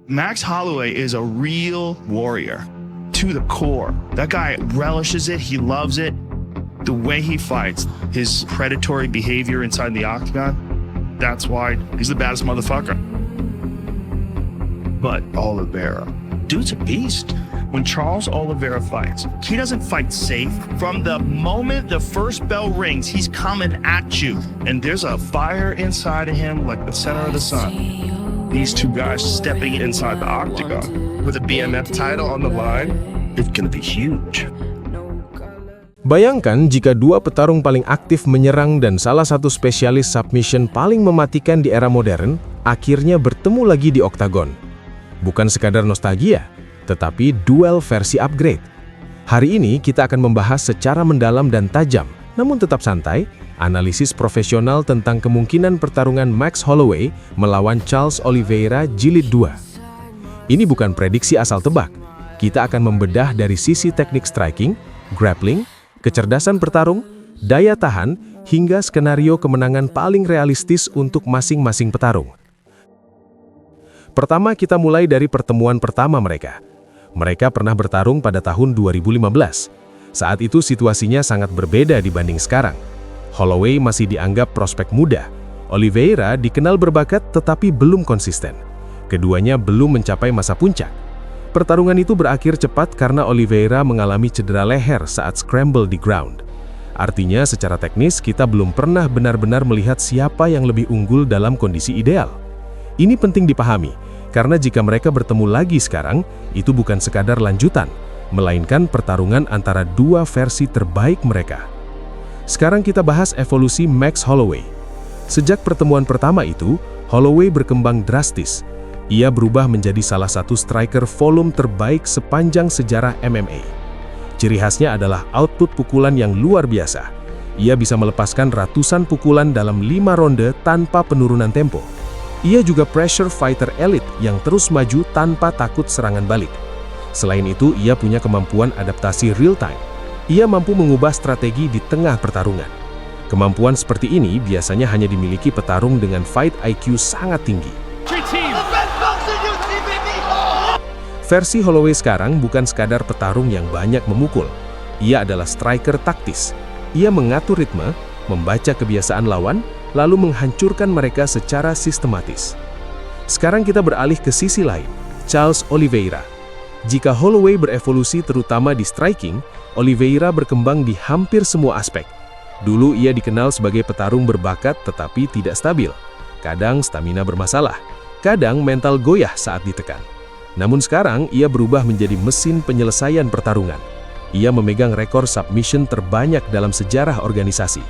Max Holloway is a real warrior to the core. That guy relishes it. He loves it. The way he fights, his predatory behavior inside the octagon, that's why he's the baddest motherfucker. But Oliveira, dude's a beast. When Charles Oliveira fights, he doesn't fight safe. From the moment the first bell rings, he's coming at you. And there's a fire inside of him like the center of the sun. These two guys stepping inside the octagon with a BMF title on the line, it's gonna be huge. Bayangkan jika dua petarung paling aktif menyerang dan salah satu spesialis submission paling mematikan di era modern, akhirnya bertemu lagi di oktagon. Bukan sekadar nostalgia, tetapi duel versi upgrade. Hari ini kita akan membahas secara mendalam dan tajam, namun tetap santai, analisis profesional tentang kemungkinan pertarungan Max Holloway melawan Charles Oliveira Jilid 2. Ini bukan prediksi asal tebak. Kita akan membedah dari sisi teknik striking, grappling, kecerdasan pertarung, daya tahan, hingga skenario kemenangan paling realistis untuk masing-masing petarung. Pertama, kita mulai dari pertemuan pertama mereka. Mereka pernah bertarung pada tahun 2015. Saat itu situasinya sangat berbeda dibanding sekarang. Holloway masih dianggap prospek muda. Oliveira dikenal berbakat tetapi belum konsisten. Keduanya belum mencapai masa puncak. Pertarungan itu berakhir cepat karena Oliveira mengalami cedera leher saat scramble di ground. Artinya secara teknis kita belum pernah benar-benar melihat siapa yang lebih unggul dalam kondisi ideal. Ini penting dipahami, karena jika mereka bertemu lagi sekarang, itu bukan sekadar lanjutan, melainkan pertarungan antara dua versi terbaik mereka. Sekarang kita bahas evolusi Max Holloway. Sejak pertemuan pertama itu, Holloway berkembang drastis. Ia berubah menjadi salah satu striker volume terbaik sepanjang sejarah MMA. Ciri khasnya adalah output pukulan yang luar biasa. Ia bisa melepaskan ratusan pukulan dalam 5 ronde tanpa penurunan tempo. Ia juga pressure fighter elite yang terus maju tanpa takut serangan balik. Selain itu, ia punya kemampuan adaptasi real time. Ia mampu mengubah strategi di tengah pertarungan. Kemampuan seperti ini biasanya hanya dimiliki petarung dengan fight IQ sangat tinggi. Versi Holloway sekarang bukan sekadar petarung yang banyak memukul. Ia adalah striker taktis. Ia mengatur ritme, membaca kebiasaan lawan, lalu menghancurkan mereka secara sistematis. Sekarang kita beralih ke sisi lain, Charles Oliveira. Jika Holloway berevolusi terutama di striking, Oliveira berkembang di hampir semua aspek. Dulu ia dikenal sebagai petarung berbakat tetapi tidak stabil. Kadang stamina bermasalah, kadang mental goyah saat ditekan. Namun sekarang ia berubah menjadi mesin penyelesaian pertarungan. Ia memegang rekor submission terbanyak dalam sejarah organisasi.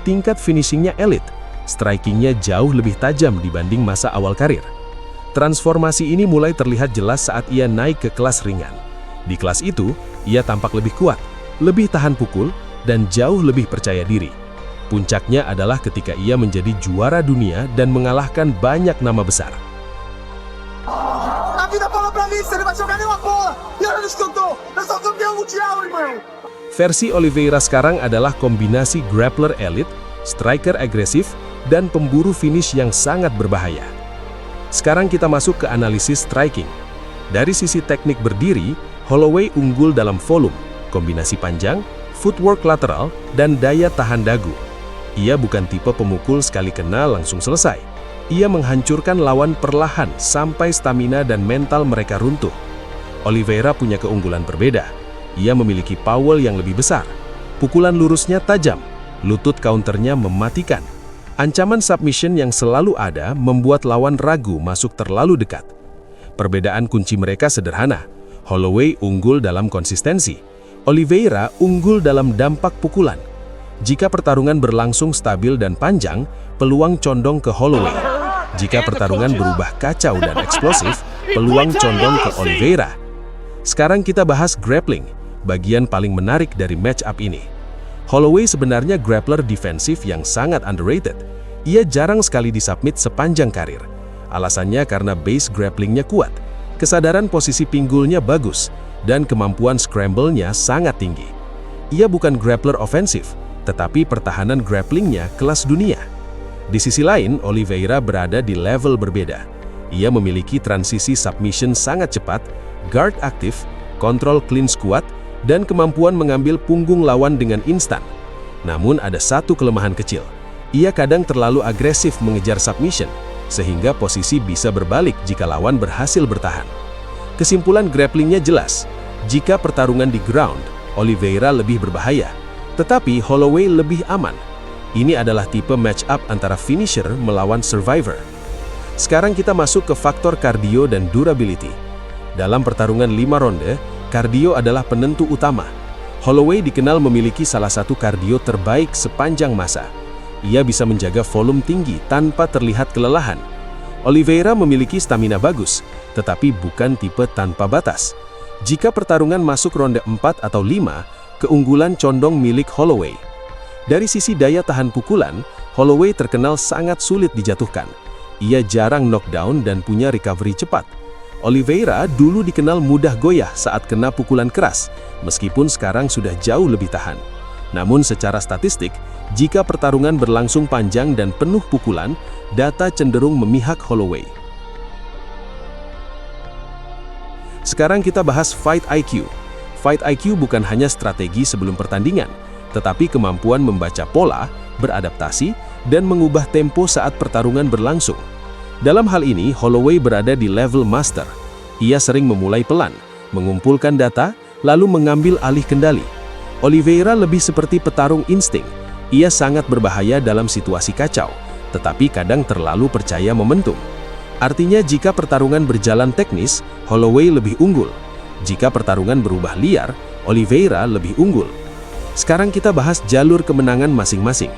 Tingkat finishingnya elit, strikingnya jauh lebih tajam dibanding masa awal karir. Transformasi ini mulai terlihat jelas saat ia naik ke kelas ringan. Di kelas itu, ia tampak lebih kuat, lebih tahan pukul, dan jauh lebih percaya diri. Puncaknya adalah ketika ia menjadi juara dunia dan mengalahkan banyak nama besar. Versi Oliveira sekarang adalah kombinasi grappler elite, striker agresif, dan pemburu finish yang sangat berbahaya. Sekarang kita masuk ke analisis striking. Dari sisi teknik berdiri, Holloway unggul dalam volume, kombinasi panjang, footwork lateral, dan daya tahan dagu. Ia bukan tipe pemukul sekali kena langsung selesai. Ia menghancurkan lawan perlahan sampai stamina dan mental mereka runtuh. Oliveira punya keunggulan berbeda. Ia memiliki power yang lebih besar. Pukulan lurusnya tajam, lutut counternya mematikan. Ancaman submission yang selalu ada membuat lawan ragu masuk terlalu dekat. Perbedaan kunci mereka sederhana. Holloway unggul dalam konsistensi. Oliveira unggul dalam dampak pukulan. Jika pertarungan berlangsung stabil dan panjang, peluang condong ke Holloway. Jika pertarungan berubah kacau dan eksplosif, peluang condong ke Oliveira. Sekarang kita bahas grappling, bagian paling menarik dari match up ini. Holloway sebenarnya grappler defensif yang sangat underrated. Ia jarang sekali disubmit sepanjang karir. Alasannya karena base grapplingnya kuat, kesadaran posisi pinggulnya bagus, dan kemampuan scramble-nya sangat tinggi. Ia bukan grappler ofensif, tetapi pertahanan grapplingnya kelas dunia. Di sisi lain, Oliveira berada di level berbeda. Ia memiliki transisi submission sangat cepat, guard aktif, kontrol clinch kuat, dan kemampuan mengambil punggung lawan dengan instan. Namun ada satu kelemahan kecil. Ia kadang terlalu agresif mengejar submission, sehingga posisi bisa berbalik jika lawan berhasil bertahan. Kesimpulan grapplingnya jelas. Jika pertarungan di ground, Oliveira lebih berbahaya, tetapi Holloway lebih aman. Ini adalah tipe match up antara finisher melawan survivor. Sekarang kita masuk ke faktor kardio dan durability. Dalam pertarungan 5 ronde, kardio adalah penentu utama. Holloway dikenal memiliki salah satu kardio terbaik sepanjang masa. Ia bisa menjaga volume tinggi tanpa terlihat kelelahan. Oliveira memiliki stamina bagus, tetapi bukan tipe tanpa batas. Jika pertarungan masuk ronde 4 atau 5, keunggulan condong milik Holloway. Dari sisi daya tahan pukulan, Holloway terkenal sangat sulit dijatuhkan. Ia jarang knockdown dan punya recovery cepat. Oliveira dulu dikenal mudah goyah saat kena pukulan keras, meskipun sekarang sudah jauh lebih tahan. Namun secara statistik, jika pertarungan berlangsung panjang dan penuh pukulan, data cenderung memihak Holloway. Sekarang kita bahas Fight IQ. Fight IQ bukan hanya strategi sebelum pertandingan, tetapi kemampuan membaca pola, beradaptasi, dan mengubah tempo saat pertarungan berlangsung. Dalam hal ini, Holloway berada di level master. Ia sering memulai pelan, mengumpulkan data, lalu mengambil alih kendali. Oliveira lebih seperti petarung insting. Ia sangat berbahaya dalam situasi kacau, tetapi kadang terlalu percaya momentum. Artinya jika pertarungan berjalan teknis, Holloway lebih unggul. Jika pertarungan berubah liar, Oliveira lebih unggul. Sekarang kita bahas jalur kemenangan masing-masing.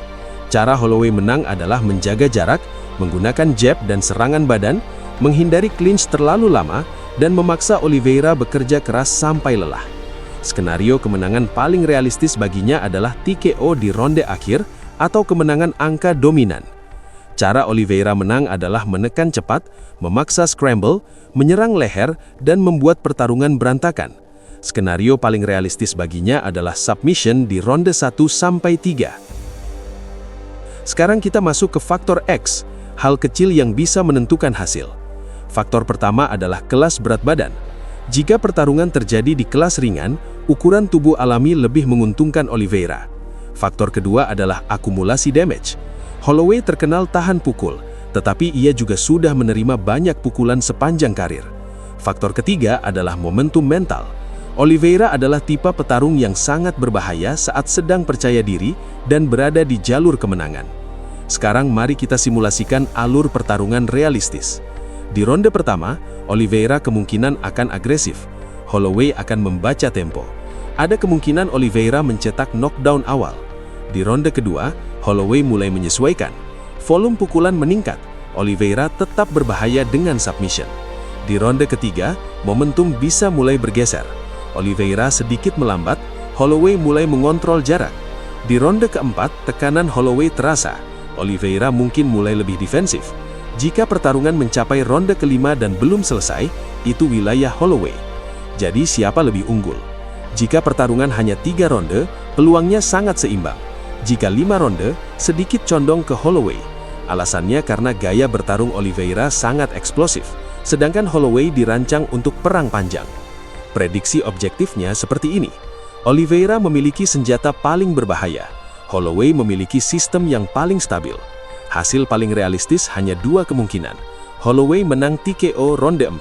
Cara Holloway menang adalah menjaga jarak, menggunakan jab dan serangan badan, menghindari clinch terlalu lama, dan memaksa Oliveira bekerja keras sampai lelah. Skenario kemenangan paling realistis baginya adalah TKO di ronde akhir atau kemenangan angka dominan. Cara Oliveira menang adalah menekan cepat, memaksa scramble, menyerang leher, dan membuat pertarungan berantakan. Skenario paling realistis baginya adalah submission di ronde 1-3. Sekarang kita masuk ke faktor X, hal kecil yang bisa menentukan hasil. Faktor pertama adalah kelas berat badan. Jika pertarungan terjadi di kelas ringan, ukuran tubuh alami lebih menguntungkan Oliveira. Faktor kedua adalah akumulasi damage. Holloway terkenal tahan pukul, tetapi ia juga sudah menerima banyak pukulan sepanjang karir. Faktor ketiga adalah momentum mental. Oliveira adalah tipe petarung yang sangat berbahaya saat sedang percaya diri dan berada di jalur kemenangan. Sekarang mari kita simulasikan alur pertarungan realistis. Di ronde pertama, Oliveira kemungkinan akan agresif. Holloway akan membaca tempo. Ada kemungkinan Oliveira mencetak knockdown awal. Di ronde kedua, Holloway mulai menyesuaikan. Volume pukulan meningkat. Oliveira tetap berbahaya dengan submission. Di ronde ketiga, momentum bisa mulai bergeser. Oliveira sedikit melambat, Holloway mulai mengontrol jarak. Di ronde keempat, tekanan Holloway terasa. Oliveira mungkin mulai lebih defensif. Jika pertarungan mencapai ronde kelima dan belum selesai, itu wilayah Holloway. Jadi siapa lebih unggul? Jika pertarungan hanya 3 ronde, peluangnya sangat seimbang. Jika 5 ronde, sedikit condong ke Holloway. Alasannya karena gaya bertarung Oliveira sangat eksplosif, sedangkan Holloway dirancang untuk perang panjang. Prediksi objektifnya seperti ini. Oliveira memiliki senjata paling berbahaya. Holloway memiliki sistem yang paling stabil. Hasil paling realistis hanya 2 kemungkinan. Holloway menang TKO ronde 4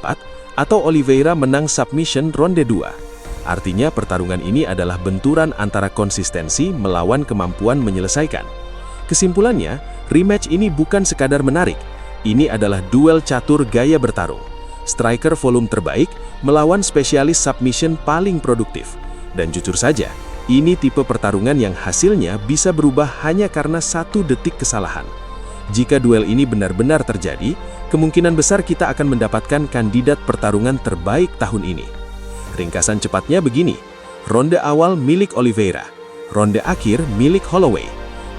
atau Oliveira menang submission ronde 2. Artinya pertarungan ini adalah benturan antara konsistensi melawan kemampuan menyelesaikan. Kesimpulannya, rematch ini bukan sekadar menarik. Ini adalah duel catur gaya bertarung. Striker volume terbaik melawan spesialis submission paling produktif. Dan jujur saja, ini tipe pertarungan yang hasilnya bisa berubah hanya karena 1 detik kesalahan. Jika duel ini benar-benar terjadi, kemungkinan besar kita akan mendapatkan kandidat pertarungan terbaik tahun ini. Ringkasan cepatnya begini, ronde awal milik Oliveira, ronde akhir milik Holloway.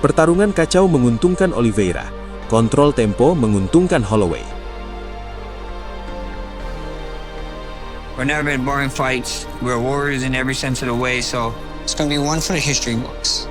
Pertarungan kacau menguntungkan Oliveira, kontrol tempo menguntungkan Holloway. We've never been boring fights. We're warriors in every sense of the way, so it's gonna be one for the history books.